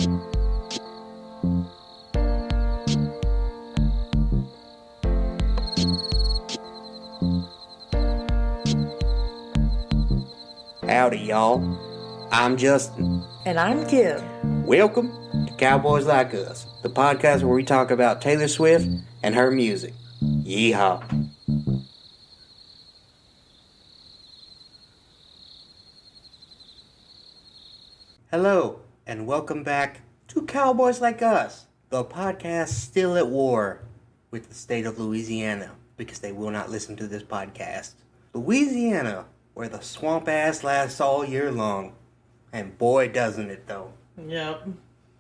Howdy, y'all. I'm Justin. And I'm Kim. Welcome to Cowboys Like Us, the podcast where we talk about Taylor Swift and her music. Yeehaw. Hello, and welcome back to Cowboys Like Us, the podcast still at war with the state of Louisiana, because they will not listen to this podcast. Louisiana, where the swamp ass lasts all year long. And boy, doesn't it though. Yep.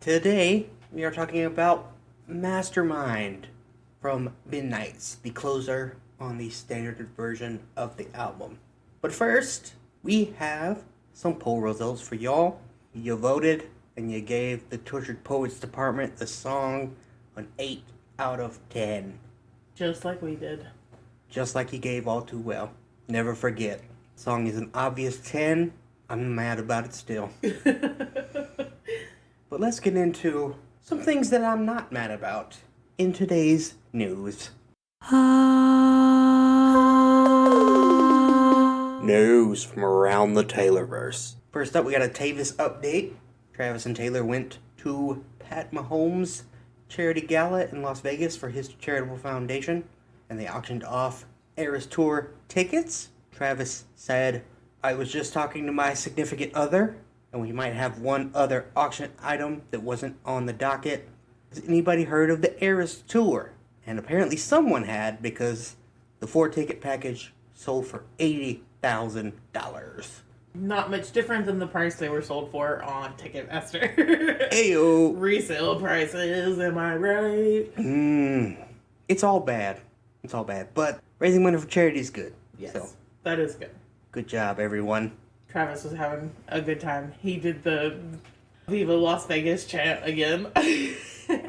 Today, we are talking about Mastermind from Midnight's, the closer on the standard version of the album. But first, we have some poll results for y'all. You voted, and you gave the Tortured Poets Department the song an 8 out of 10. Just like we did. Just like you gave All Too Well. Never forget. Song is an obvious 10. I'm mad about it still. But let's get into some things that I'm not mad about in today's news. News from around the Taylorverse. First up, we got a Tavis update. Travis and Taylor went to Pat Mahomes' charity gala in Las Vegas for his charitable foundation, and they auctioned off Eras Tour tickets. Travis said, "I was just talking to my significant other, and we might have one other auction item that wasn't on the docket. Has anybody heard of the Eras Tour?" And apparently someone had, because the 4-ticket package sold for $80,000. Not much different than the price they were sold for on Ticketmaster. Ayo. Resale prices, am I right? It's all bad. It's all bad. But raising money for charity is good. Yes, So, that is good. good job, everyone. Travis was having a good time. He did the Viva Las Vegas chant again.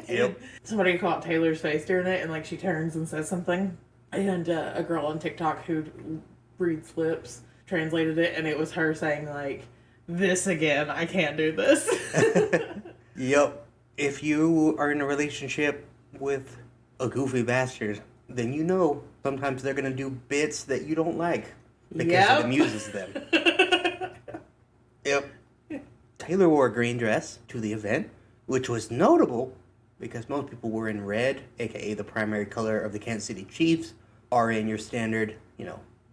Yep. Somebody caught Taylor's face during it, and she turns and says something. And a girl on TikTok who reads lips translated it, and it was her saying, "This again, I can't do this." Yep. If you are in a relationship with a goofy bastard, then you know sometimes they're going to do bits that you don't like because it amuses them. Yep. Taylor wore a green dress to the event, which was notable because most people were in red, aka the primary color of the Kansas City Chiefs, or in your standard,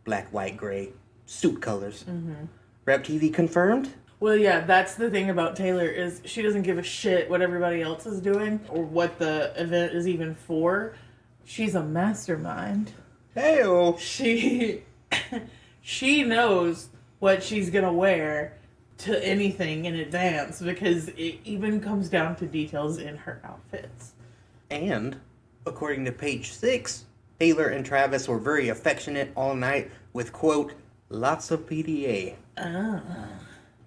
black, white, gray suit colors. Mm-hmm. Rep TV confirmed. Well, yeah, that's the thing about Taylor is she doesn't give a shit what everybody else is doing or what the event is even for. She's a mastermind. Hey-o. She knows what she's gonna wear to anything in advance because it even comes down to details in her outfits. And, according to page 6, Taylor and Travis were very affectionate all night with, quote, lots of PDA.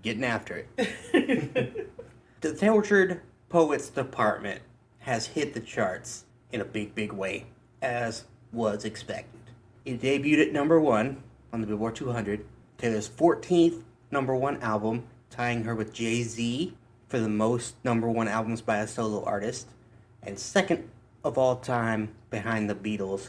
Getting after it. The Tortured Poets Department has hit the charts in a big, big way, as was expected. It debuted at number 1 on the Billboard 200, Taylor's 14th number 1 album, tying her with Jay-Z for the most number 1 albums by a solo artist, and second of all time behind the Beatles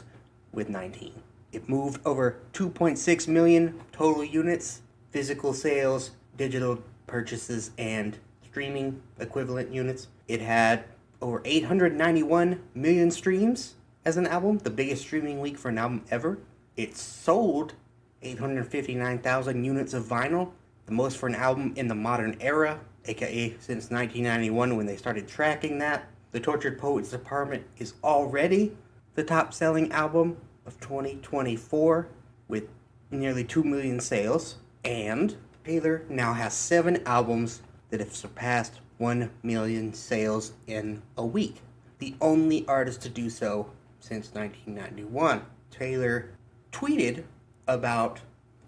with 19. It moved over 2.6 million total units, physical sales, digital purchases, and streaming equivalent units. It had over 891 million streams as an album, the biggest streaming week for an album ever. It sold 859,000 units of vinyl, the most for an album in the modern era, aka since 1991 when they started tracking that. The Tortured Poets Department is already the top-selling album of 2024 with nearly 2 million sales, and Taylor now has 7 albums that have surpassed 1 million sales in a week. The only artist to do so since 1991. Taylor tweeted about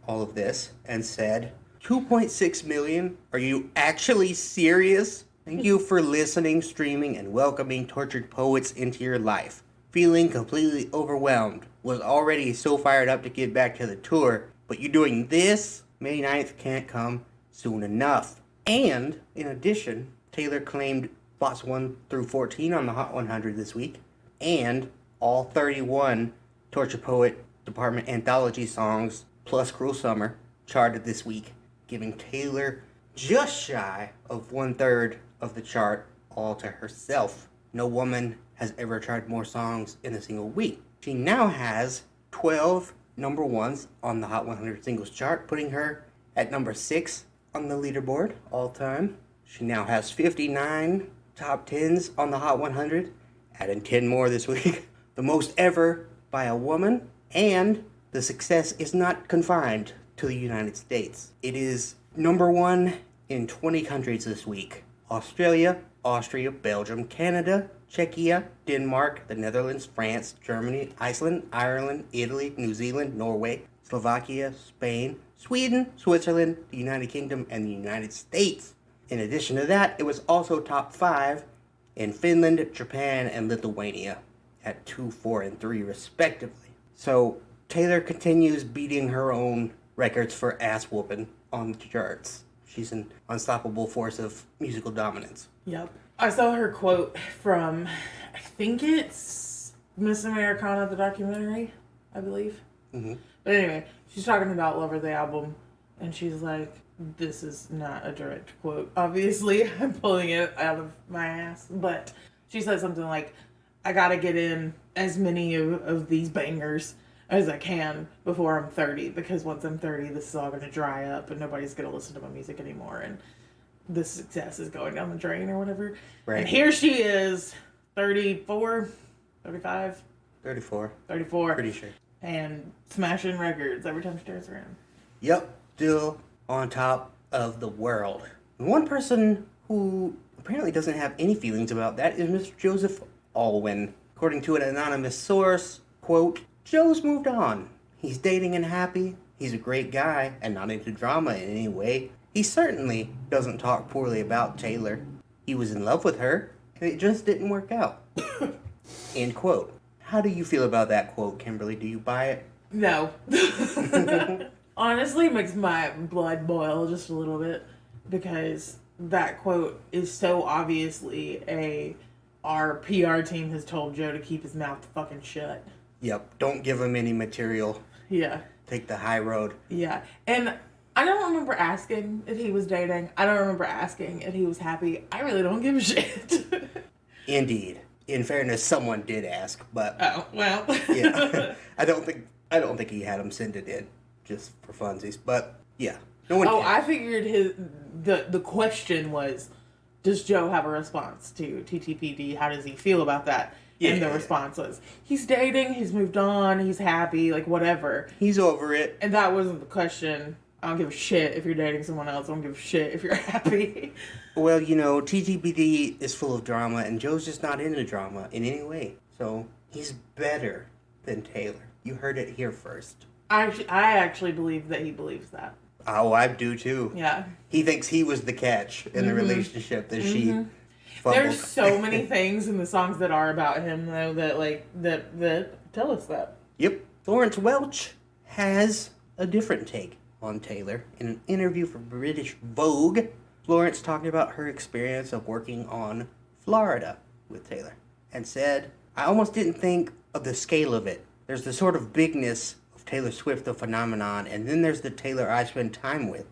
all of this and said, 2.6 million? Are you actually serious? Thank you for listening, streaming, and welcoming Tortured Poets into your life. Feeling completely overwhelmed. Was already so fired up to get back to the tour, but you doing this? May 9th can't come soon enough. And, in addition, Taylor claimed spots 1 through 14 on the Hot 100 this week. And all 31 Torture Poet Department anthology songs plus Cruel Summer charted this week, giving Taylor just shy of 1/3 of the chart all to herself. No woman has ever charted more songs in a single week. She now has 12 number ones on the Hot 100 singles chart, putting her at number 6 on the leaderboard all time. She now has 59 top 10s on the Hot 100, adding 10 more this week. The most ever by a woman, and the success is not confined to the United States. It is number 1 in 20 countries this week. Australia, Austria, Belgium, Canada, Czechia, Denmark, the Netherlands, France, Germany, Iceland, Ireland, Italy, New Zealand, Norway, Slovakia, Spain, Sweden, Switzerland, the United Kingdom, and the United States. In addition to that, it was also top 5 in Finland, Japan, and Lithuania at 2, 4, and 3 respectively. So Taylor continues beating her own records for ass whooping on the charts. She's an unstoppable force of musical dominance. Yep. I saw her quote from, I think it's Miss Americana, the documentary, I believe. Mm-hmm. But anyway, she's talking about Lover, the album, and she's like, this is not a direct quote. Obviously, I'm pulling it out of my ass. But she said something like, I gotta get in as many of these bangers as I can before I'm 30, because once I'm 30, this is all going to dry up and nobody's going to listen to my music anymore, and the success is going down the drain or whatever. Right. And here she is, 34, 35? 34. 34. Pretty sure. And smashing records every time she turns around. Yep, still on top of the world. One person who apparently doesn't have any feelings about that is Mr. Joseph Alwyn. According to an anonymous source, quote, Joe's moved on. He's dating and happy. He's a great guy and not into drama in any way. He certainly doesn't talk poorly about Taylor. He was in love with her, and it just didn't work out. End quote. How do you feel about that quote, Kimberly? Do you buy it? No. Honestly, it makes my blood boil just a little bit, because that quote is so obviously our PR team has told Joe to keep his mouth fucking shut. Yep, don't give him any material. Yeah. Take the high road. Yeah, and I don't remember asking if he was dating. I don't remember asking if he was happy. I really don't give a shit. Indeed. In fairness, someone did ask, but... Oh, well. Yeah. I don't think he had him send it in, just for funsies, but yeah. No one cares. I figured the question was, does Joe have a response to TTPD? How does he feel about that? Yeah, and the response was, he's dating, he's moved on, he's happy, like whatever. He's over it. And that wasn't the question. I don't give a shit if you're dating someone else. I don't give a shit if you're happy. Well, TTPD is full of drama, and Joe's just not into drama in any way. So he's better than Taylor. You heard it here first. I actually believe that he believes that. Oh, I do too. Yeah. He thinks he was the catch in the relationship that she fumbled. There's so many things in the songs that are about him, though, that tell us that. Yep. Florence Welch has a different take on Taylor. In an interview for British Vogue, Florence talked about her experience of working on Florida with Taylor and said, I almost didn't think of the scale of it. There's the sort of bigness of Taylor Swift, the phenomenon, and then there's the Taylor I spend time with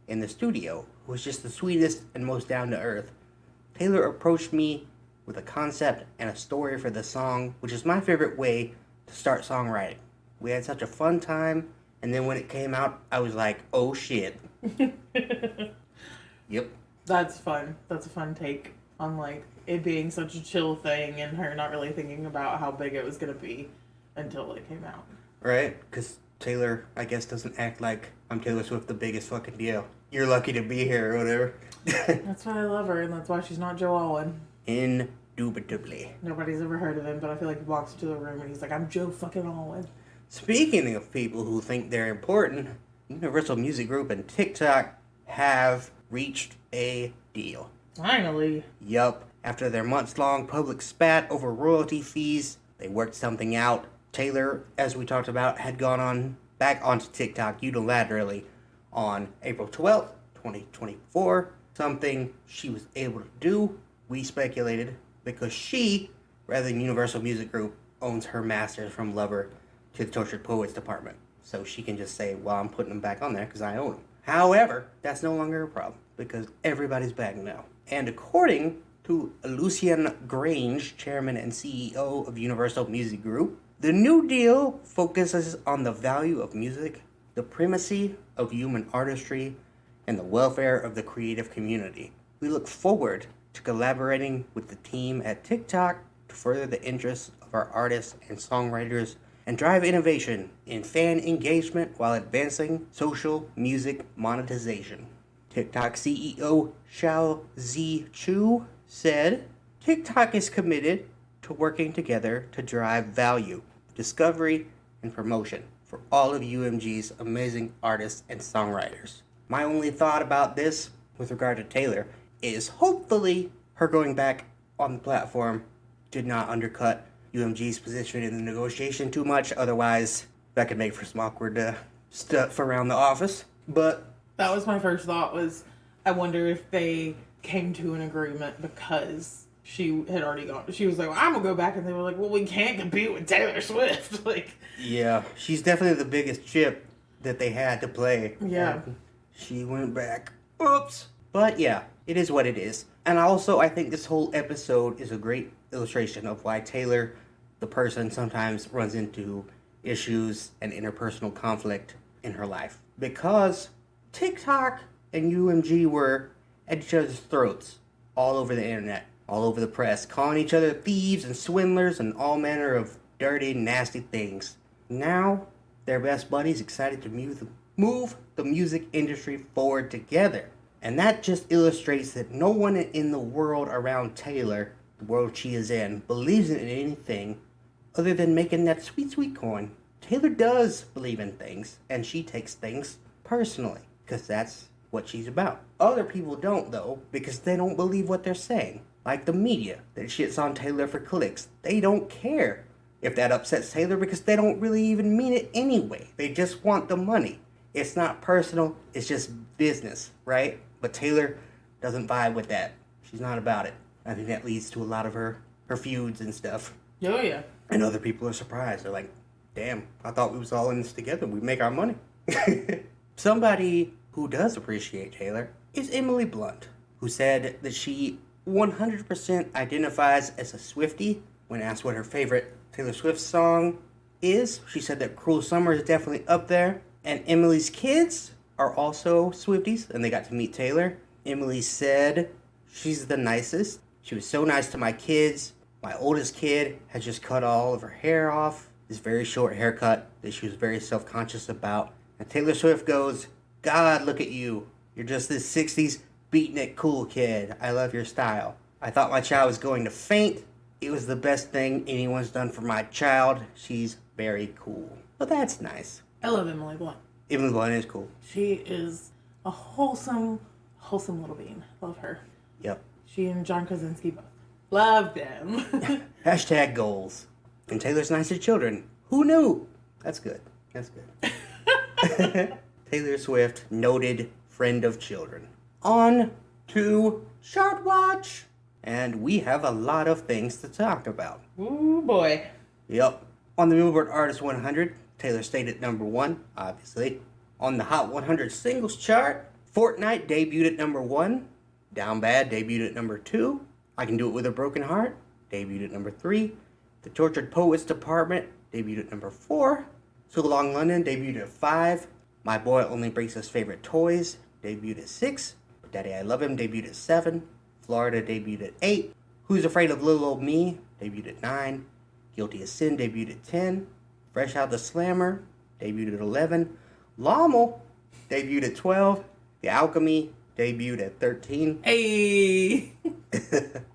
in the studio, who was just the sweetest and most down-to-earth. Taylor approached me with a concept and a story for the song, which is my favorite way to start songwriting. We had such a fun time, and then when it came out, I was like, oh shit. Yep. That's fun. That's a fun take on, it being such a chill thing and her not really thinking about how big it was going to be until it came out. Right? Because Taylor, I guess, doesn't act like I'm Taylor Swift, the biggest fucking deal. You're lucky to be here or whatever. That's why I love her, and that's why she's not Joe Alwyn. Indubitably. Nobody's ever heard of him, but I feel like he walks into the room and he's like, I'm Joe fucking Alwyn. Speaking of people who think they're important, Universal Music Group and TikTok have reached a deal. Finally. Yup. After their months-long public spat over royalty fees, they worked something out. Taylor, as we talked about, had gone back onto TikTok unilaterally on April 12th, 2024. Something she was able to do we speculated because she, rather than Universal Music Group, owns her masters from Lover to the Tortured Poets department. So she can just say, well, I'm putting them back on there because I own them. However, that's no longer a problem because everybody's back now. And according to Lucien Grange, chairman and CEO of Universal Music Group, the new deal focuses on the value of music, the primacy of human artistry, and the welfare of the creative community. We look forward to collaborating with the team at TikTok to further the interests of our artists and songwriters and drive innovation in fan engagement while advancing social music monetization. TikTok CEO Xiao Zi Chu said, TikTok is committed to working together to drive value, discovery, and promotion for all of UMG's amazing artists and songwriters. My only thought about this with regard to Taylor is hopefully her going back on the platform did not undercut UMG's position in the negotiation too much. Otherwise, that could make for some awkward stuff around the office. But that was my first thought, was I wonder if they came to an agreement because she had already gone. She was like, well, I'm going to go back. And they were like, well, we can't compete with Taylor Swift. Like, yeah, she's definitely the biggest chip that they had to play. Yeah. And she went back. Oops. But yeah, it is what it is. And also, I think this whole episode is a great illustration of why Taylor, the person, sometimes runs into issues and interpersonal conflict in her life. Because TikTok and UMG were at each other's throats all over the internet, all over the press, calling each other thieves and swindlers and all manner of dirty, nasty things. Now, they're best buddies, excited to move the music industry forward together. And that just illustrates that no one in the world around Taylor, the world she is in, believes in anything other than making that sweet, sweet coin. Taylor does believe in things, and she takes things personally, because that's what she's about. Other people don't, though, because they don't believe what they're saying. Like the media that shits on Taylor for clicks. They don't care if that upsets Taylor because they don't really even mean it anyway. They just want the money. It's not personal, it's just business, right? But Taylor doesn't vibe with that. She's not about it. I think that leads to a lot of her feuds and stuff. oh, yeah. And other people are surprised. They're like, damn, I thought we was all in this together. We make our money. Somebody who does appreciate Taylor is Emily Blunt, who said that she 100% identifies as a Swiftie. When asked what her favorite Taylor Swift song is, she said that Cruel Summer is definitely up there. And Emily's kids are also Swifties, and they got to meet Taylor. Emily said she's the nicest. She was so nice to my kids. My oldest kid has just cut all of her hair off. This very short haircut that she was very self-conscious about. And Taylor Swift goes, God, look at you. You're just this 60s beatnik cool kid. I love your style. I thought my child was going to faint. It was the best thing anyone's done for my child. She's very cool. Well, that's nice. I love Emily Blunt. Emily Blunt is cool. She is a wholesome little bean. Love her. Yep. She and John Krasinski both. Love them. Hashtag goals. And Taylor's nice to children. Who knew? That's good. That's good. Taylor Swift, noted friend of children. On to Chart Watch. And we have a lot of things to talk about. Ooh, boy. Yep. On the Billboard Artist 100, Taylor stayed at number 1, obviously. On the Hot 100 Singles Chart, Fortnite debuted at number 1. Down Bad debuted at number 2. I Can Do It With a Broken Heart debuted at number 3. The Tortured Poets Department debuted at number 4. So Long London debuted at 5. My Boy Only Breaks His Favorite Toys debuted at 6. But Daddy I Love Him debuted at 7. Florida debuted at 8. Who's Afraid of Little Old Me debuted at 9. Guilty as Sin debuted at 10. Fresh Out the Slammer debuted at 11. Lommel debuted at 12. The Alchemy debuted at 13. Hey!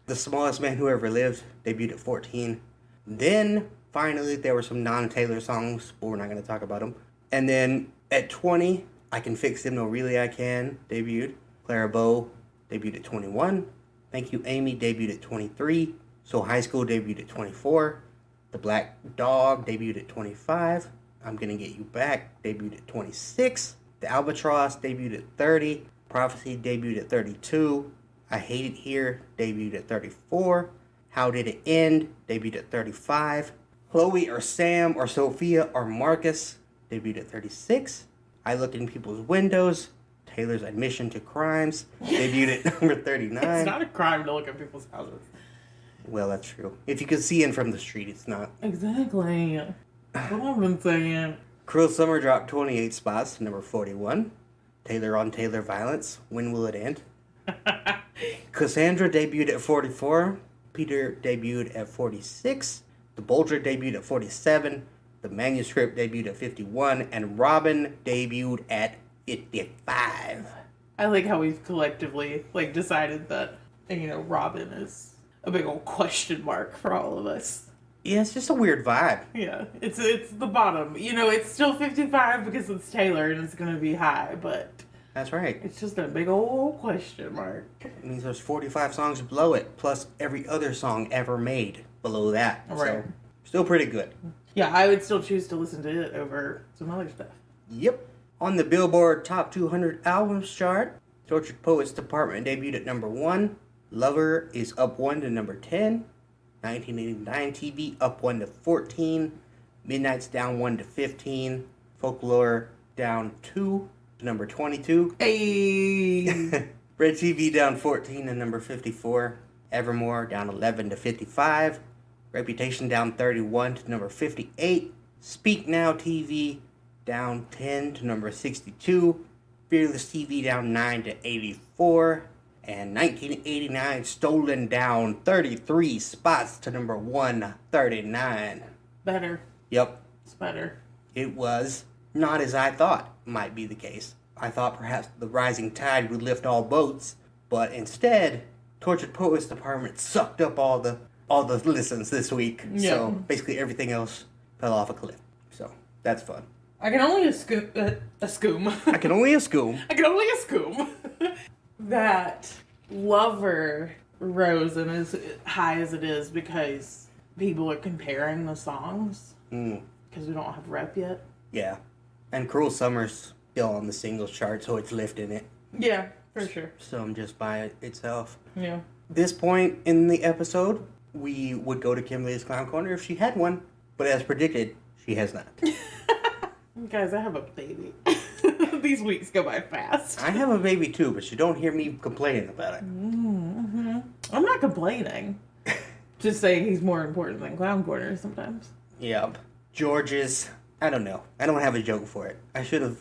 The Smallest Man Who Ever Lived debuted at 14. Then, finally, there were some non-Taylor songs, but we're not going to talk about them. And then, at 20, I Can Fix Him No Really I Can debuted. Clara Bow debuted at 21. Thank You Amy debuted at 23. So High School debuted at 24. The Black Dog debuted at 25. I'm Gonna Get You Back debuted at 26. The Albatross debuted at 30. Prophecy debuted at 32. I Hate It Here debuted at 34. How Did It End debuted at 35. Chloe or Sam or Sophia or Marcus debuted at 36. I Look in People's Windows, Taylor's Admission to Crimes, debuted at number 39. It's not a crime to look at people's houses. Well, that's true. If you could see in from the street, it's not. Exactly. That's what I've been saying. Cruel Summer dropped 28 spots to number 41. Taylor on Taylor Violence, When Will It End? Cassandra debuted at 44. Peter debuted at 46. The Bulger debuted at 47. The Manuscript debuted at 51. And Robin debuted at 55. I like how we've collectively decided that Robin is a big old question mark for all of us. Yeah, it's just a weird vibe. Yeah, it's the bottom. It's still 55 because it's Taylor and it's gonna be high, but that's right. It's just a big old question mark. It means there's 45 songs below it, plus every other song ever made below that. Right. So, still pretty good. Yeah, I would still choose to listen to it over some other stuff. Yep. On the Billboard Top 200 Albums chart, Tortured Poets Department debuted at number 1. Lover is up 1 to number 10. 1989 TV up 1 to 14. Midnight's down 1 to 15. Folklore down 2 to number 22. Hey! Red TV down 14 to number 54. Evermore down 11 to 55. Reputation down 31 to number 58. Speak Now TV down 10 to number 62. Fearless TV down 9 to 84. And 1989 Stolen down 33 spots to number 139. Better. Yep. It's better. It was not as I thought might be the case. I thought perhaps the rising tide would lift all boats, but instead, Tortured Poets Department sucked up all the listens this week. Yeah. So basically everything else fell off a cliff. So that's fun. I can only assume I can only assume that Lover rose and as high as it is because people are comparing the songs. Because we don't have rep yet. Yeah. And Cruel Summer's still on the singles chart, so it's lifting it. Yeah, for sure. So just by itself. Yeah. This point in the episode, we would go to Kimberly's Clown Corner if she had one, but as predicted, she has not. Guys, I have a baby. These weeks go by fast. I have a baby too, but you don't hear me complaining about it. Mm-hmm. I'm not complaining. Just saying he's more important than Clown Corner sometimes. Yep. George's, I don't know. I don't have a joke for it. I should have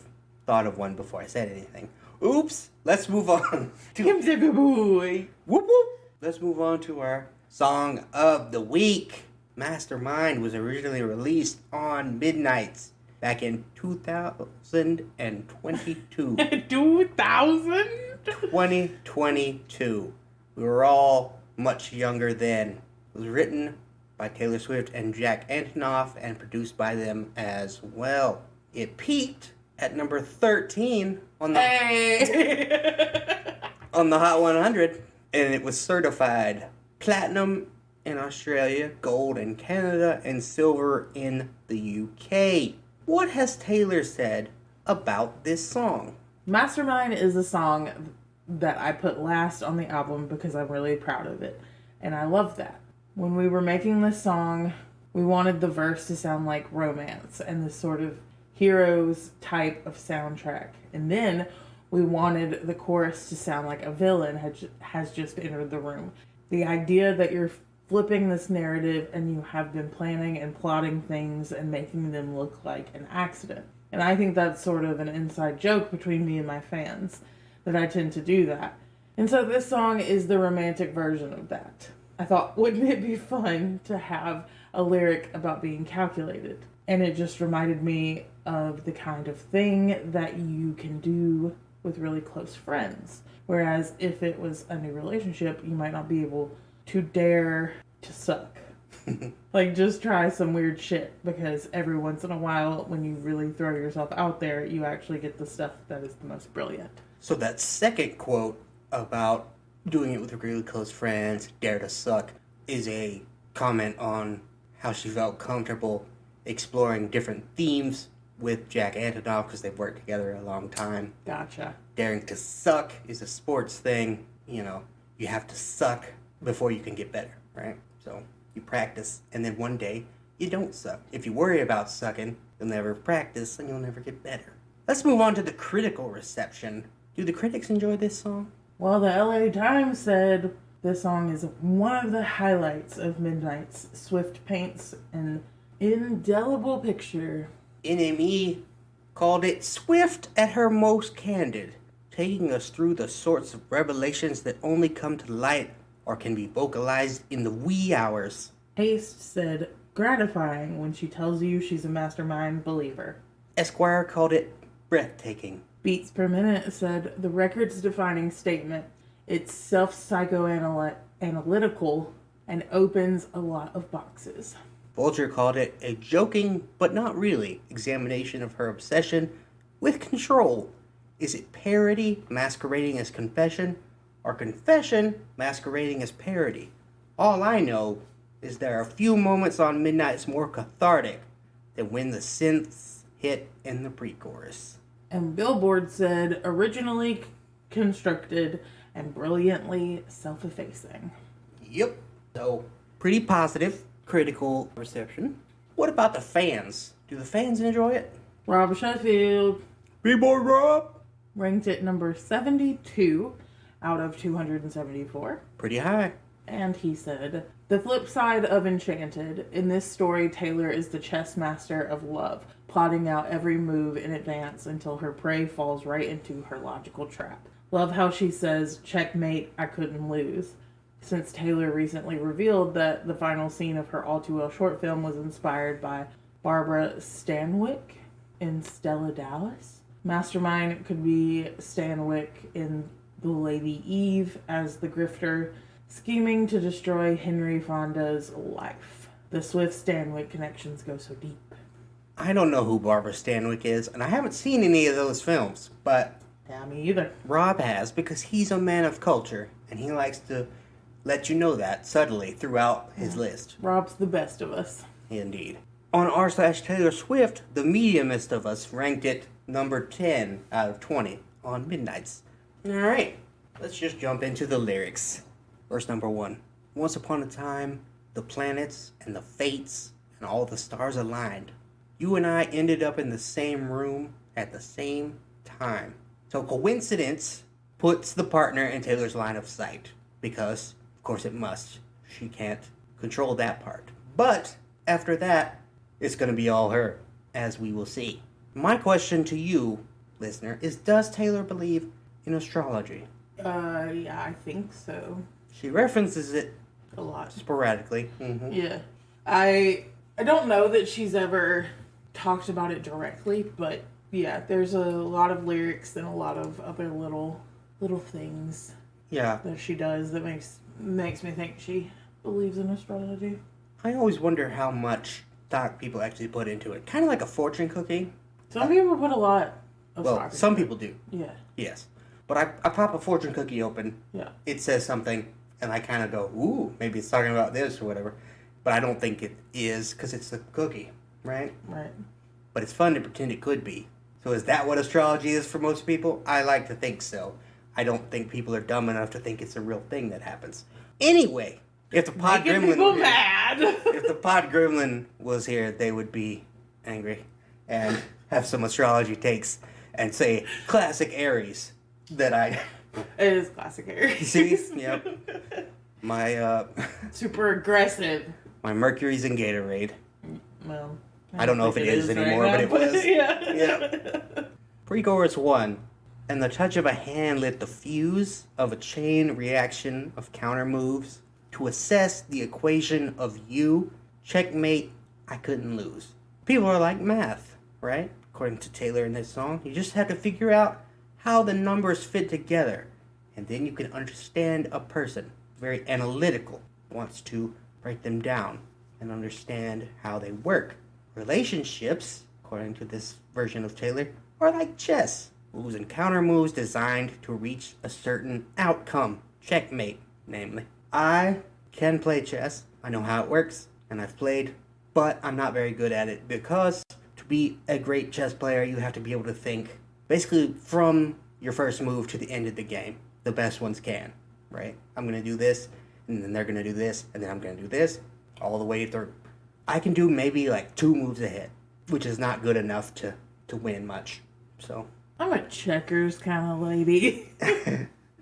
thought of one before I said anything. Oops. Let's move on. Boy. Whoop whoop. Let's move on to our song of the week. Mastermind was originally released on Midnights back in 2022. 2000? 2022. We were all much younger then. It was written by Taylor Swift and Jack Antonoff and produced by them as well. It peaked at number 13 on the on the Hot 100, and it was certified platinum in Australia, gold in Canada, and silver in the UK. What has Taylor said about this song? Mastermind is a song that I put last on the album because I'm really proud of it. And I love that. When we were making this song, we wanted the verse to sound like romance and this sort of heroes type of soundtrack. And then we wanted the chorus to sound like a villain has just entered the room. The idea that you're flipping this narrative and you have been planning and plotting things and making them look like an accident. And I think that's sort of an inside joke between me and my fans, that I tend to do that. And so this song is the romantic version of that. I thought, wouldn't it be fun to have a lyric about being calculated? And it just reminded me of the kind of thing that you can do with really close friends. Whereas if it was a new relationship, you might not be able to dare to suck. Like, just try some weird shit, because every once in a while, when you really throw yourself out there, you actually get the stuff that is the most brilliant. So that second quote about doing it with really close friends, dare to suck, is a comment on how she felt comfortable exploring different themes with Jack Antonoff because they've worked together a long time. Gotcha. Daring to suck is a sports thing, you have to suck before you can get better, right? So you practice, and then one day you don't suck. If you worry about sucking, you'll never practice and you'll never get better. Let's move on to the critical reception. Do the critics enjoy this song? Well, the LA Times said this song is one of the highlights of Midnight's. Swift paints an indelible picture. NME called it Swift at her most candid, taking us through the sorts of revelations that only come to light or can be vocalized in the wee hours. Haste said gratifying when she tells you she's a Mastermind believer. Esquire called it breathtaking. Beats Per Minute said the record's defining statement. It's self-psychoanalytical and opens a lot of boxes. Vulture called it a joking, but not really, examination of her obsession with control. Is it parody masquerading as confession, or confession masquerading as parody? All I know is there are a few moments on Midnight's more cathartic than when the synths hit in the pre-chorus. And Billboard said originally constructed and brilliantly self-effacing. Yep. So, pretty positive critical reception. What about the fans? Do the fans enjoy it? Rob Sheffield B-Boy Rob! ranked it number 72 out of 274. Pretty high. And he said, the flip side of Enchanted, in this story, Taylor is the chess master of love, plotting out every move in advance until her prey falls right into her logical trap. Love how she says, checkmate, I couldn't lose. Since Taylor recently revealed that the final scene of her All Too Well short film was inspired by Barbara Stanwyck in Stella Dallas. Mastermind could be Stanwyck in The Lady Eve as the grifter, scheming to destroy Henry Fonda's life. The Swift-Stanwyck connections go so deep. I don't know who Barbara Stanwyck is, and I haven't seen any of those films, but Yeah, me either. Rob has, because he's a man of culture, and he likes to let you know that subtly throughout his list. Rob's the best of us. Indeed. On r/Taylor Swift, the mediumist of us ranked it number 10 out of 20 on Midnight's. Alright, let's just jump into the lyrics. Verse number 1. Once upon a time, the planets and the fates and all the stars aligned. You and I ended up in the same room at the same time. So coincidence puts the partner in Taylor's line of sight. Because, of course it must. She can't control that part. But, after that, it's going to be all her, as we will see. My question to you, listener, is does Taylor believe in astrology? Yeah, I think so. She references it A lot. sporadically. Mm-hmm. Yeah. I don't know that she's ever talked about it directly, but yeah, there's a lot of lyrics and a lot of other little things Yeah. that she does that makes me think she believes in astrology. I always wonder how much thought people actually put into it. Kind of like a fortune cookie. Some people put a lot of Well, stock some into people do. it. Yeah. Yes. But I pop a fortune cookie open. Yeah. It says something, and I kind of go, ooh, maybe it's talking about this or whatever. But I don't think it is, because it's a cookie, right? Right. But it's fun to pretend it could be. So is that what astrology is for most people? I like to think so. I don't think people are dumb enough to think it's a real thing that happens. Anyway, if the pod Making gremlin people were here- mad. if the pod gremlin was here, they would be angry and have some astrology takes and say classic Aries that I It is classic Aries. see. Yep. My Super aggressive. my Mercury's in Gatorade. Well, I don't know if it is anymore, but it was. Yeah. Yeah. Pre-chorus 1. And the touch of a hand lit the fuse of a chain reaction of counter moves to assess the equation of you. Checkmate, I couldn't lose. People are like math, right? According to Taylor in this song. You just have to figure out how the numbers fit together. And then you can understand a person. Very analytical. Wants to break them down and understand how they work. Relationships, according to this version of Taylor, are like chess. Moves and counter moves designed to reach a certain outcome. Checkmate, namely. I can play chess. I know how it works, and I've played, but I'm not very good at it because to be a great chess player, you have to be able to think basically from your first move to the end of the game. The best ones can. right? I'm going to do this, and then they're going to do this, and then I'm going to do this, all the way through. I can do maybe like 2 moves ahead, which is not good enough to win much. So I'm a checkers kind of lady.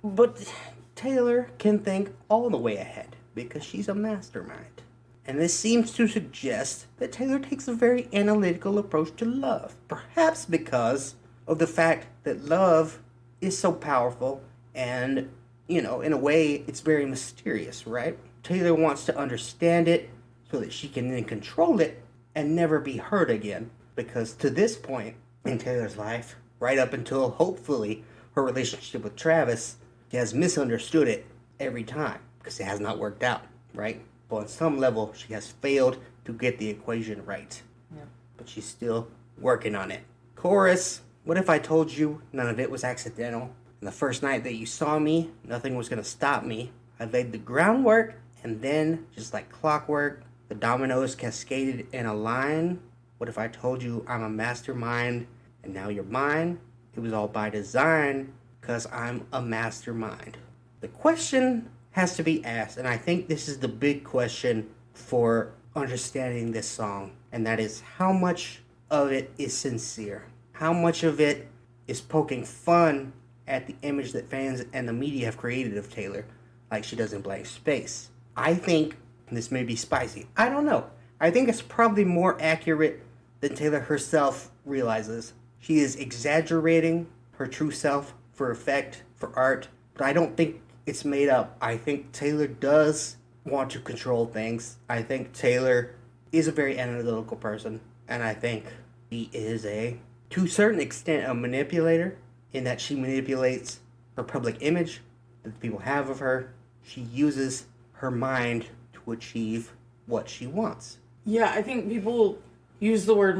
But Taylor can think all the way ahead because she's a mastermind. And this seems to suggest that Taylor takes a very analytical approach to love. Perhaps because of the fact that love is so powerful and, in a way, it's very mysterious, right? Taylor wants to understand it so that she can then control it and never be hurt again. Because to this point in Taylor's life, right up until hopefully her relationship with Travis, she has misunderstood it every time because it has not worked out, right? But on some level, she has failed to get the equation right. Yeah. But she's still working on it. Chorus, what if I told you none of it was accidental? And the first night that you saw me, nothing was going to stop me. I laid the groundwork, and then, just like clockwork, the dominoes cascaded in a line. What if I told you I'm a mastermind, and now you're mine? It was all by design, because I'm a mastermind. The question has to be asked, and I think this is the big question for understanding this song, and that is how much of it is sincere? How much of it is poking fun at the image that fans and the media have created of Taylor, like she does in Blank Space? I think this may be spicy. I don't know. I think it's probably more accurate than Taylor herself realizes. She is exaggerating her true self for effect, for art, but I don't think it's made up. I think Taylor does want to control things. I think Taylor is a very analytical person, and I think she is to a certain extent, a manipulator, in that she manipulates her public image that people have of her. She uses her mind to achieve what she wants. Yeah, I think people use the word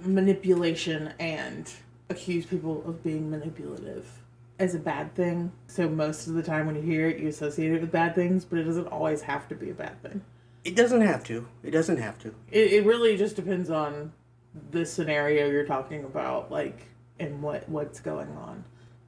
manipulation and accuse people of being manipulative as a bad thing. So most of the time when you hear it, you associate it with bad things, but it doesn't always have to be a bad thing. It doesn't have to. It doesn't have to. It really just depends on the scenario you're talking about, and what's going on.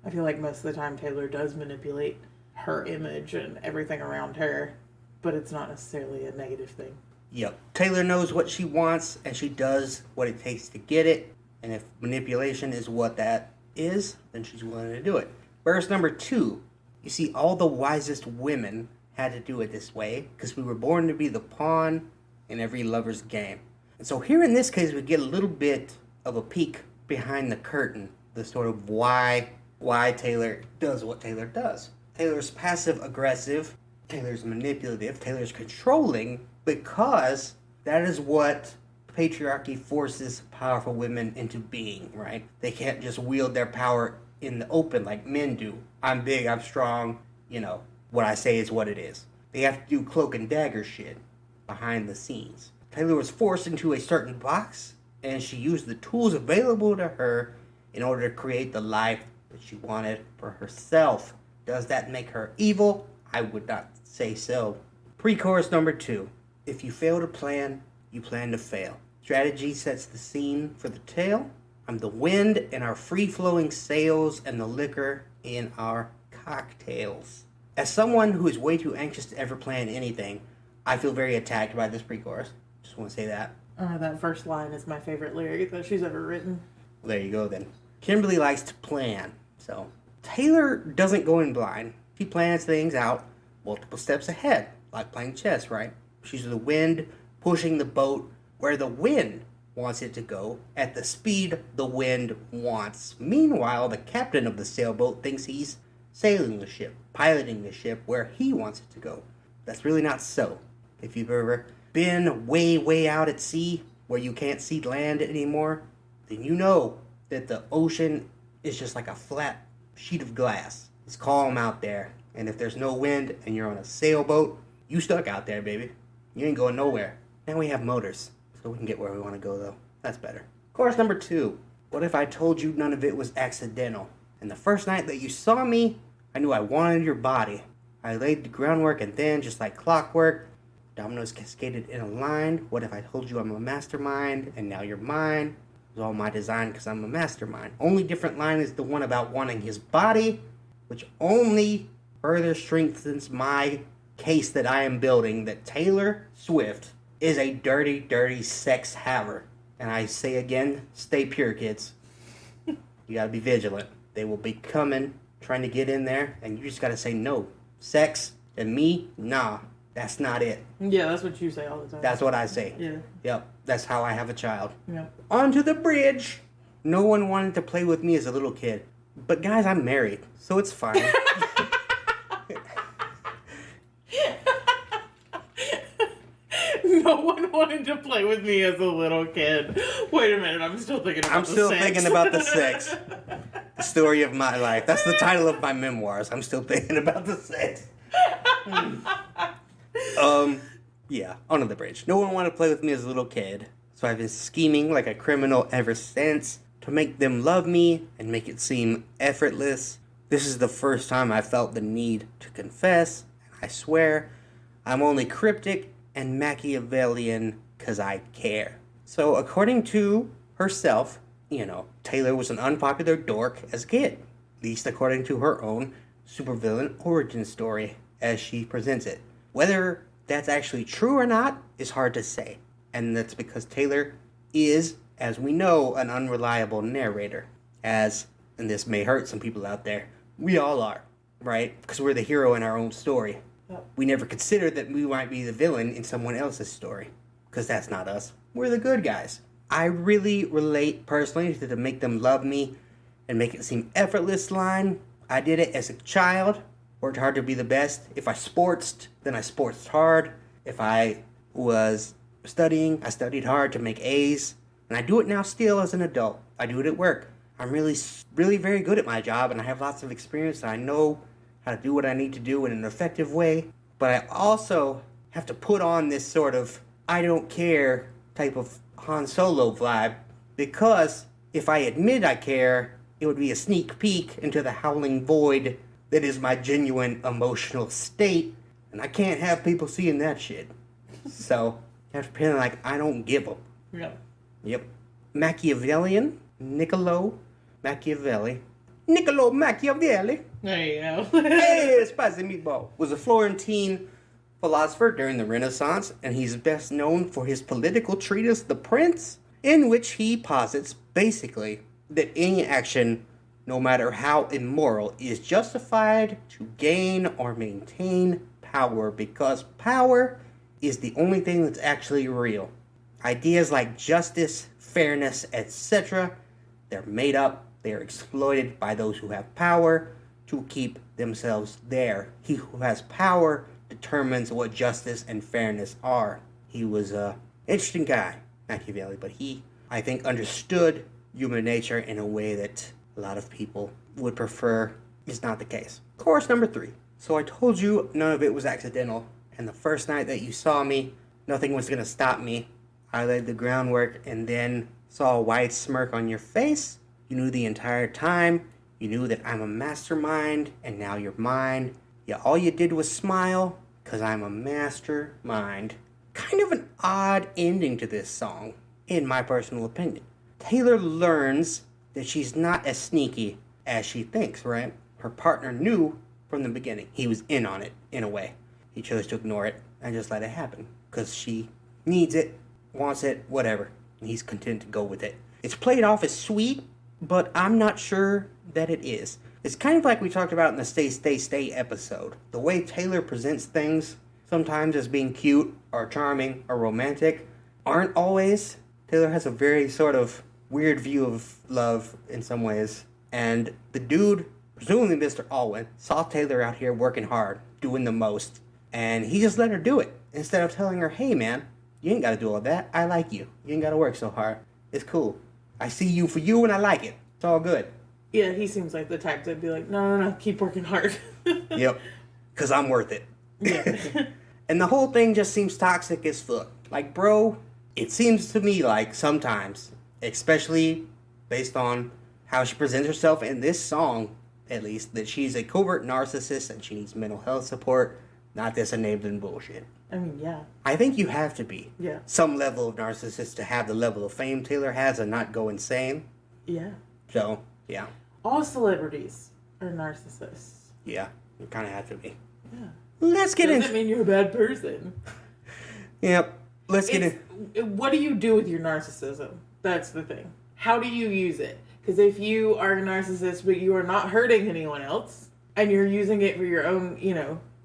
I feel like most of the time Taylor does manipulate her image and everything around her, but it's not necessarily a negative thing. Yep. Taylor knows what she wants, and she does what it takes to get it. And if manipulation is what that is, then she's willing to do it. Verse number 2. You see, all the wisest women had to do it this way, because we were born to be the pawn in every lover's game. And so here in this case, we get a little bit of a peek behind the curtain, the sort of why Taylor does what Taylor does. Taylor's passive-aggressive, Taylor's manipulative, Taylor's controlling, because that is what patriarchy forces powerful women into being, right? They can't just wield their power in the open like men do. I'm big, I'm strong, what I say is what it is. They have to do cloak and dagger shit behind the scenes. Taylor was forced into a certain box, and she used the tools available to her in order to create the life that she wanted for herself. Does that make her evil? I would not say so. Pre-chorus number 2. If you fail to plan, you plan to fail. Strategy sets the scene for the tale. I'm the wind in our free-flowing sails and the liquor in our cocktails. As someone who is way too anxious to ever plan anything, I feel very attacked by this pre-chorus. Just want to say that. That first line is my favorite lyric that she's ever written. Well, there you go then. Kimberly likes to plan. So Taylor doesn't go in blind. She plans things out multiple steps ahead, like playing chess, right? She's the wind pushing the boat where the wind wants it to go at the speed the wind wants. Meanwhile, the captain of the sailboat thinks he's sailing the ship, piloting the ship where he wants it to go. That's really not so. If you've ever been way, way out at sea where you can't see land anymore, then you know that the ocean is just like a flat sheet of glass. It's calm out there, and if there's no wind and you're on a sailboat, you stuck out there, baby. You ain't going nowhere. Now we have motors, so we can get where we want to go, though. That's better. Chorus number 2. What if I told you none of it was accidental? And the first night that you saw me, I knew I wanted your body. I laid the groundwork, and then, just like clockwork, dominoes cascaded in a line. What if I told you I'm a mastermind, and now you're mine? It was all my design because I'm a mastermind. Only different line is the one about wanting his body, which only further strengthens my case that I am building that Taylor Swift is a dirty, dirty sex haver. And I say again, stay pure, kids. You gotta be vigilant. They will be coming, trying to get in there, and you just gotta say no. Sex and me, nah, that's not it. Yeah, that's what you say all the time. That's what I say. Yeah. Yep, that's how I have a child. Yep. Onto the bridge. No one wanted to play with me as a little kid. But guys, I'm married, so it's fine. No one wanted to play with me as a little kid. Wait a minute, I'm still thinking about the sex. I'm still thinking about the sex. The story of my life. That's the title of my memoirs. I'm still thinking about the sex. Yeah, onto the bridge. No one wanted to play with me as a little kid, so I've been scheming like a criminal ever since to make them love me and make it seem effortless. This is the first time I felt the need to confess, and I swear I'm only cryptic and Machiavellian because I care. So according to herself, Taylor was an unpopular dork as a kid, at least according to her own supervillain origin story as she presents it. Whether that's actually true or not is hard to say, and that's because Taylor is, as we know, an unreliable narrator, and this may hurt some people out there, we all are, right? Because we're the hero in our own story. We never consider that we might be the villain in someone else's story, because that's not us. We're the good guys. I really relate personally to the make them love me and make it seem effortless line. I did it as a child, worked hard to be the best. If I sportsed, then I sportsed hard. If I was studying, I studied hard to make A's. And I do it now still as an adult. I do it at work. I'm really, really very good at my job, and I have lots of experience, and I know how to do what I need to do in an effective way. But I also have to put on this sort of I don't care type of Han Solo vibe, because if I admit I care, it would be a sneak peek into the howling void that is my genuine emotional state, and I can't have people seeing that shit. So, I have to pretend like I don't give them. Yep. Machiavellian, Niccolo Machiavelli. Niccolo Machiavelli. There you go. Hey, spicy meatball. Was a Florentine philosopher during the Renaissance, and he's best known for his political treatise, The Prince, in which he posits, basically, that any action, no matter how immoral, is justified to gain or maintain power, because power is the only thing that's actually real. Ideas like justice, fairness, etc., they're made up, they are exploited by those who have power to keep themselves there. He who has power determines what justice and fairness are. He was an interesting guy, Machiavelli, but he, I think, understood human nature in a way that a lot of people would prefer is not the case. Course number 3. So I told you none of it was accidental, and the first night that you saw me, nothing was going to stop me. I laid the groundwork and then saw a wide smirk on your face. You knew the entire time. You knew that I'm a mastermind, and now you're mine. Yeah, all you did was smile, because I'm a mastermind. Kind of an odd ending to this song, in my personal opinion. Taylor learns that she's not as sneaky as she thinks, right? Her partner knew from the beginning. He was in on it, in a way. He chose to ignore it and just let it happen, because she needs it, wants it, whatever. And he's content to go with it. It's played off as sweet, but I'm not sure that it is. It's kind of like we talked about in the Stay, Stay, Stay episode. The way Taylor presents things, sometimes as being cute or charming or romantic, aren't always. Taylor has a very sort of weird view of love in some ways. And the dude, presumably Mr. Alwyn, saw Taylor out here working hard, doing the most. And he just let her do it. Instead of telling her, hey man, you ain't got to do all that. I like you. You ain't got to work so hard. It's cool. I see you for you and I like it. It's all good. Yeah, he seems like the type to be like, no, keep working hard. Yep. Because I'm worth it. Yeah. And the whole thing just seems toxic as fuck. Like, bro, it seems to me like sometimes, especially based on how she presents herself in this song, at least, that she's a covert narcissist and she needs mental health support, not this enabling bullshit. I mean, yeah. I think you have to be. Yeah. Some level of narcissist to have the level of fame Taylor has and not go insane. Yeah. So, yeah. All celebrities are narcissists. Yeah. You kind of have to be. Yeah. Let's get Doesn't mean you're a bad person. Yep. Let's get in. What do you do with your narcissism? That's the thing. How do you use it? Because if you are a narcissist, but you are not hurting anyone else, and you're using it for your own,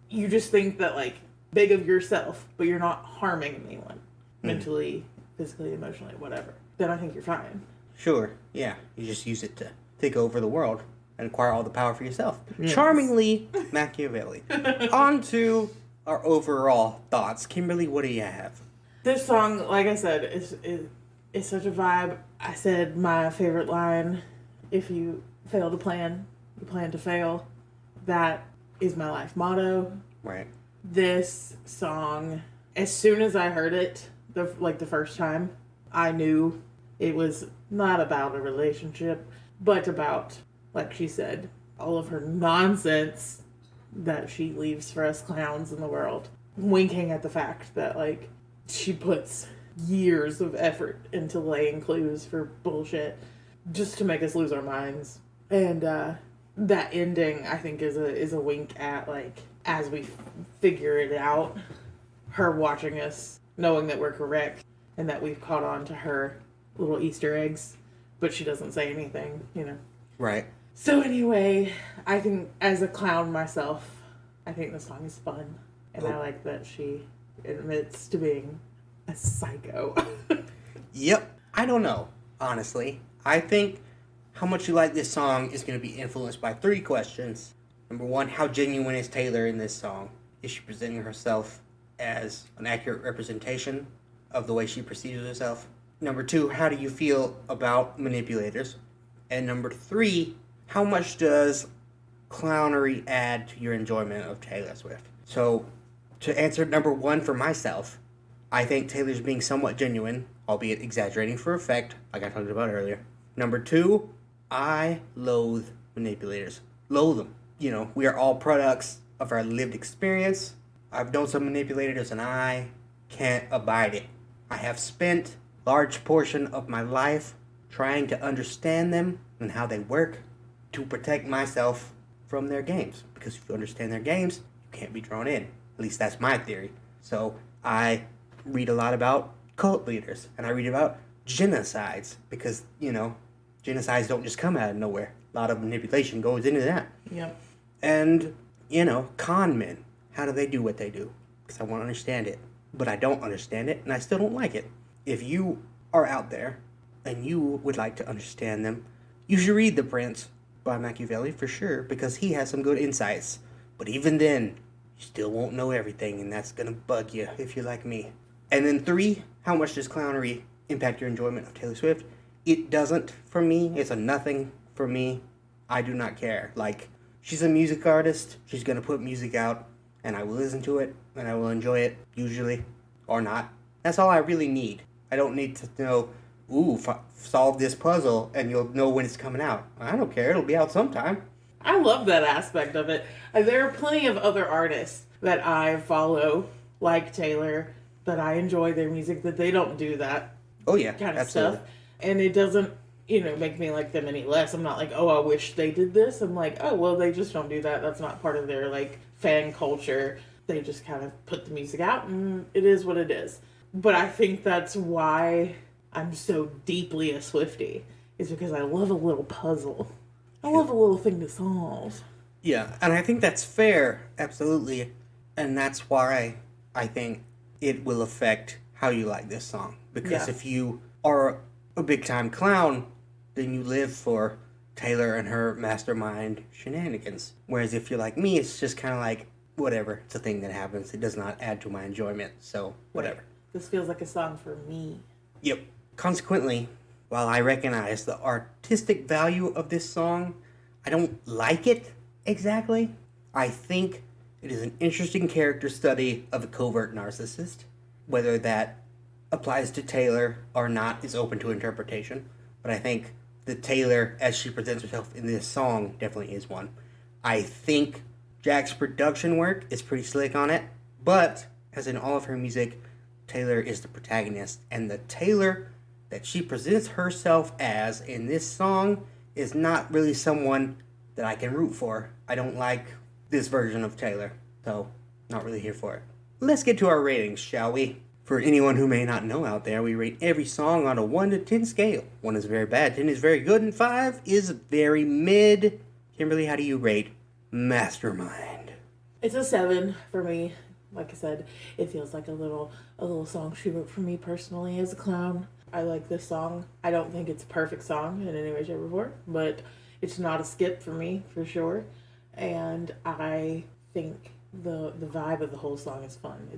you just think that, like, big of yourself, but you're not harming anyone. Mentally, physically, emotionally, whatever. Then I think you're fine. Sure. Yeah. You just use it to take over the world and acquire all the power for yourself. Yes. Charmingly Machiavelli. On to our overall thoughts. Kimberly, what do you have? This song, like I said, is such a vibe. I said my favorite line, if you fail to plan, you plan to fail. That is my life motto. Right. This song, as soon as I heard it, the first time, I knew it was not about a relationship, but about, like she said, all of her nonsense that she leaves for us clowns in the world. Winking at the fact that, like, she puts years of effort into laying clues for bullshit just to make us lose our minds. And that ending, I think, is a wink at, like, as we figure it out, her watching us, knowing that we're correct and that we've caught on to her little Easter eggs, but she doesn't say anything, Right. So anyway, I think as a clown myself, I think the song is fun. And I like that she admits to being a psycho. Yep. I don't know, honestly. I think how much you like this song is going to be influenced by 3 questions. Number 1, how genuine is Taylor in this song? Is she presenting herself as an accurate representation of the way she perceives herself? Number 2, how do you feel about manipulators? And number 3, how much does clownery add to your enjoyment of Taylor Swift? So, to answer number 1 for myself, I think Taylor's being somewhat genuine, albeit exaggerating for effect, like I talked about earlier. Number 2, I loathe manipulators. Loathe them. We are all products of our lived experience. I've known some manipulators and I can't abide it. I have spent a large portion of my life trying to understand them and how they work to protect myself from their games. Because if you understand their games, you can't be drawn in. At least that's my theory. So I read a lot about cult leaders and I read about genocides because, genocides don't just come out of nowhere. A lot of manipulation goes into that. Yep. And, con men. How do they do what they do? Because I want to understand it. But I don't understand it and I still don't like it. If you are out there and you would like to understand them, you should read The Prince by Machiavelli for sure, because he has some good insights. But even then, you still won't know everything, and that's going to bug you if you're like me. And then 3, how much does clownery impact your enjoyment of Taylor Swift? It doesn't for me. It's a nothing for me. I do not care. Like, she's a music artist. She's going to put music out, and I will listen to it, and I will enjoy it, usually, or not. That's all I really need. I don't need to know, solve this puzzle, and you'll know when it's coming out. I don't care. It'll be out sometime. I love that aspect of it. There are plenty of other artists that I follow, like Taylor, that I enjoy their music, that they don't do that kind of absolutely. stuff. And it doesn't, make me like them any less. I'm not like, I wish they did this. I'm like, well, they just don't do that. That's not part of their, like, fan culture. They just kind of put the music out, and it is what it is. But I think that's why I'm so deeply a Swiftie, is because I love a little puzzle. I love a little thing to solve. Yeah, and I think that's fair, absolutely. And that's why I think it will affect how you like this song. Because if you are a big-time clown, then you live for Taylor and her Mastermind shenanigans. Whereas if you're like me, it's just kind of like, whatever. It's a thing that happens. It does not add to my enjoyment, so whatever. Right. This feels like a song for me. Yep. Consequently, while I recognize the artistic value of this song, I don't like it exactly. I think it is an interesting character study of a covert narcissist. Whether that applies to Taylor or not is open to interpretation. But I think the Taylor, as she presents herself in this song, definitely is one. I think Jack's production work is pretty slick on it. But, as in all of her music, Taylor is the protagonist. And the Taylor that she presents herself as in this song is not really someone that I can root for. I don't like this version of Taylor, so not really here for it. Let's get to our ratings, shall we? For anyone who may not know out there, we rate every song on a 1 to 10 scale. 1 is very bad, 10 is very good, and 5 is very mid. Kimberly, how do you rate Mastermind? It's a 7 for me. Like I said, it feels like a little song she wrote for me personally as a clown. I like this song. I don't think it's a perfect song in any way, shape, or form, but it's not a skip for me, for sure. And I think the vibe of the whole song is fun.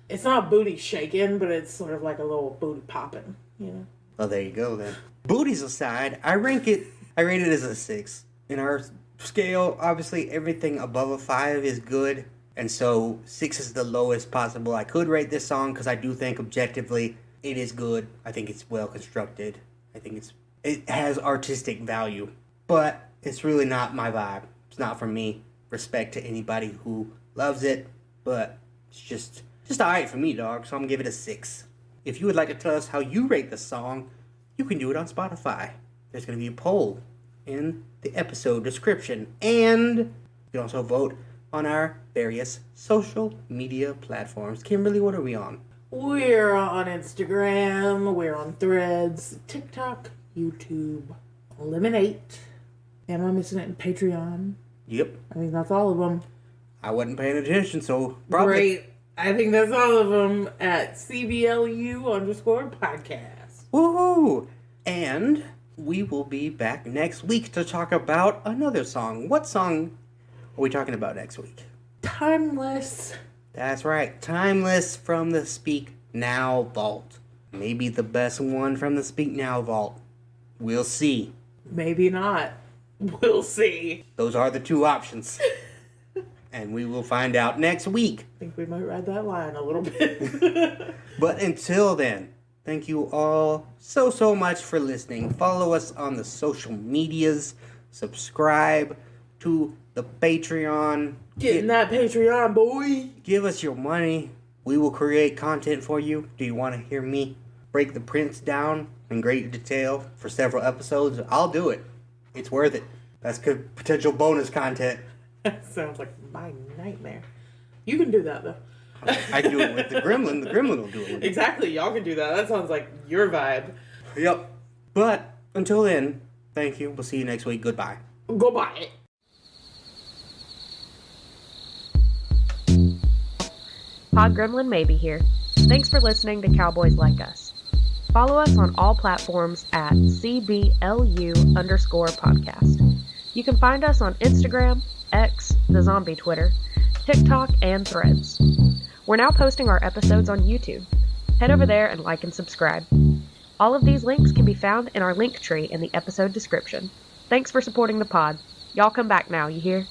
It's not booty shaking, but it's sort of like a little booty popping, you know? Well, there you go then. Booties aside, I rate it as a 6. In our scale, obviously everything above a 5 is good. And so 6 is the lowest possible I could rate this song, because I do think objectively it is good. I think it's well constructed. I think it has artistic value. But it's really not my vibe. It's not for me. Respect to anybody who loves it. But it's just alright for me, dog. So I'm gonna give it a 6. If you would like to tell us how you rate the song, you can do it on Spotify. There's gonna be a poll in the episode description. And you can also vote on our various social media platforms. Kimberly, what are we on? We're on Instagram, we're on Threads, TikTok, YouTube, Eliminate. Am I missing it? Patreon. Yep. I think that's all of them. I wasn't paying attention, so probably. Great. I think that's all of them at CBLU_podcast. Woohoo! And we will be back next week to talk about another song. What song are we talking about next week? Timeless. That's right. Timeless from the Speak Now Vault. Maybe the best one from the Speak Now Vault. We'll see. Maybe not. We'll see. Those are the two options. And we will find out next week. I think we might ride that line a little bit. But until then, thank you all so much for listening. Follow us on the social medias. Subscribe to the Patreon. Getting that Patreon, boy. Give us your money. We will create content for you. Do you want to hear me break the prints down in great detail for several episodes? I'll do it. It's worth it. That's good potential bonus content. That sounds like my nightmare. You can do that, though. I can do it with the Gremlin. The Gremlin will do it with me. Exactly. Y'all can do that. That sounds like your vibe. Yep. But until then, thank you. We'll see you next week. Goodbye. Goodbye. Pod Gremlin Maybe here. Thanks for listening to Cowboys Like Us. Follow us on all platforms at CBLU_podcast. You can find us on Instagram, X, the zombie Twitter, TikTok, and Threads. We're now posting our episodes on YouTube. Head over there and like and subscribe. All of these links can be found in our link tree in the episode description. Thanks for supporting the pod. Y'all come back now, you hear?